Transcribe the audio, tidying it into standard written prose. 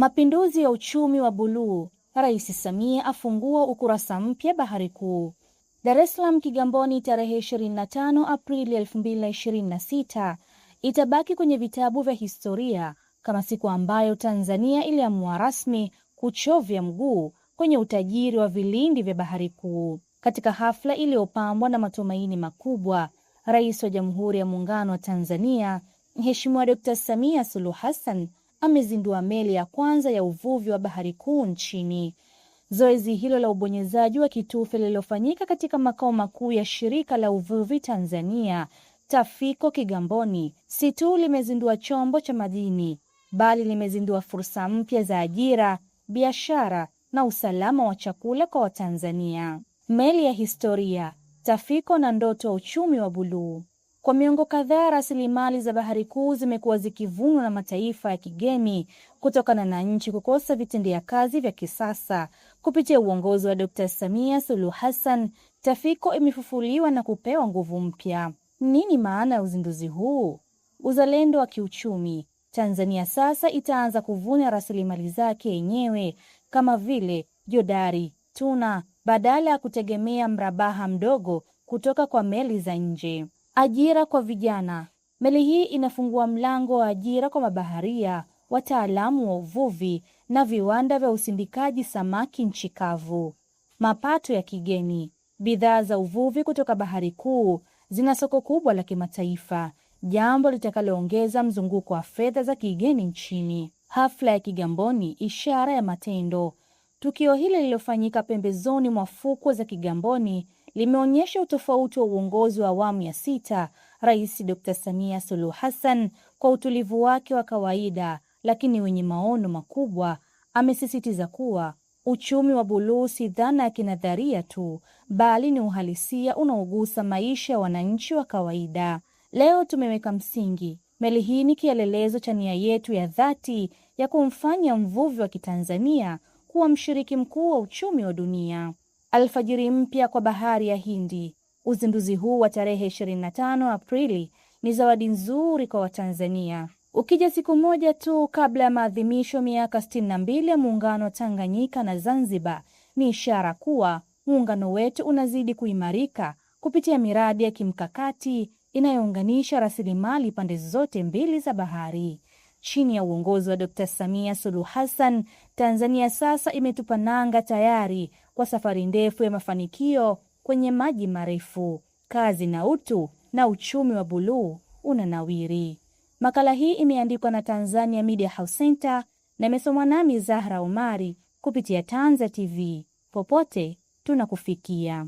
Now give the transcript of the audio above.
Mapinduzi ya uchumi wa buluu. Rais Samia afungua ukurasa mpya Bahari Kuu. Dar es Salaam Kigamboni, tarehe 25 Aprili 2026 itabaki kwenye vitabu vya historia kama siku ambayo Tanzania iliamua rasmi kuchovya mguu kwenye utajiri wa vilindi vya Bahari Kuu. Katika hafla iliyopambwa na matumaini makubwa, Rais wa Jamhuri ya Muungano wa Tanzania Mheshimiwa Dr. Samia Suluhu Hassan amezindua meli ya kwanza ya uvuvi wa Bahari Kuu nchini. Zoezi hilo la ubonyezaji wa kitufe lililofanyika katika makao makuu ya Shirika la Uvuvi Tanzania Tafiko Kigamboni, si tu limezindua chombo cha madini, bali limezindua fursa mpya za ajira, biashara na usalama wa chakula kwa Watanzania. Meli ya historia, Tafiko na ndoto ya uchumi wa buluu. Kwa miongo kadhaa, rasilimali za Bahari Kuu zimekuwa zikivunwa na mataifa ya kigeni kutokana na nchi kukosa vitendea kazi vya kisasa. Kupitia uongozi wa Dr. Samia Suluhu Hassan, Tafiko imefufuliwa na kupewa nguvu mpya. Nini maana ya uzinduzi huu? Uzalendo wa kiuchumi. Tanzania sasa itaanza kuvuna rasilimali zake yenyewe kama vile jodari, tuna, badala ya kutegemea mrabaha mdogo kutoka kwa meli za nje. Ajira kwa vijana. Meli hii inafungua mlango wa ajira kwa mabaharia, wataalamu wa uvuvi na viwanda vya usindikaji samaki nchi kavu. Mapato ya kigeni. Bidhaa za uvuvi kutoka Bahari Kuu zina soko kubwa la kimataifa, jambo litakaloongeza mzunguko wa fedha za kigeni nchini. Hafla ya Kigamboni, ishara ya matendo. Tukio hili lililofanyika pembezoni mwa fukwe za Kigamboni limeonyesha utofauti wa uongozi wa awamu ya sita, Rais Dr. Samia Suluhu Hassan. Kwa utulivu wake wa kawaida lakini wenye maono makubwa, amesisitiza kuwa uchumi wa buluu si dhana ya kinadharia tu, bali ni uhalisia unaogusa maisha ya wananchi wa kawaida. Leo tumeweka msingi. Meli hii ni kielelezo cha nia yetu ya dhati ya kumfanya mvuvi wa Kitanzania kuwa mshiriki mkuu wa uchumi wa dunia. Alfajiri mpya kwa Bahari ya Hindi. Uzinduzi huu wa tarehe 25 Aprili ni zawadi nzuri kwa Watanzania, ukija siku moja tu kabla ya maadhimisho miaka 62 ya muungano wa Tanganyika na Zanzibar. Ni ishara kuwa muungano wetu unazidi kuimarika kupitia miradi ya kimkakati inayounganisha rasilimali pande zote mbili za bahari. Chini ya uongozi wa Dr. Samia Suluhu Hassan, Tanzania sasa imetupa nanga tayari kwa safari ndefu ya mafanikio kwenye maji marefu. Kazi na utu na uchumi wa buluu unanawiri. Makala hii imeandikwa na Tanzania Media House Center na imesomwa nami Zahra Omari kupitia Tanza TV. Popote tunakufikia.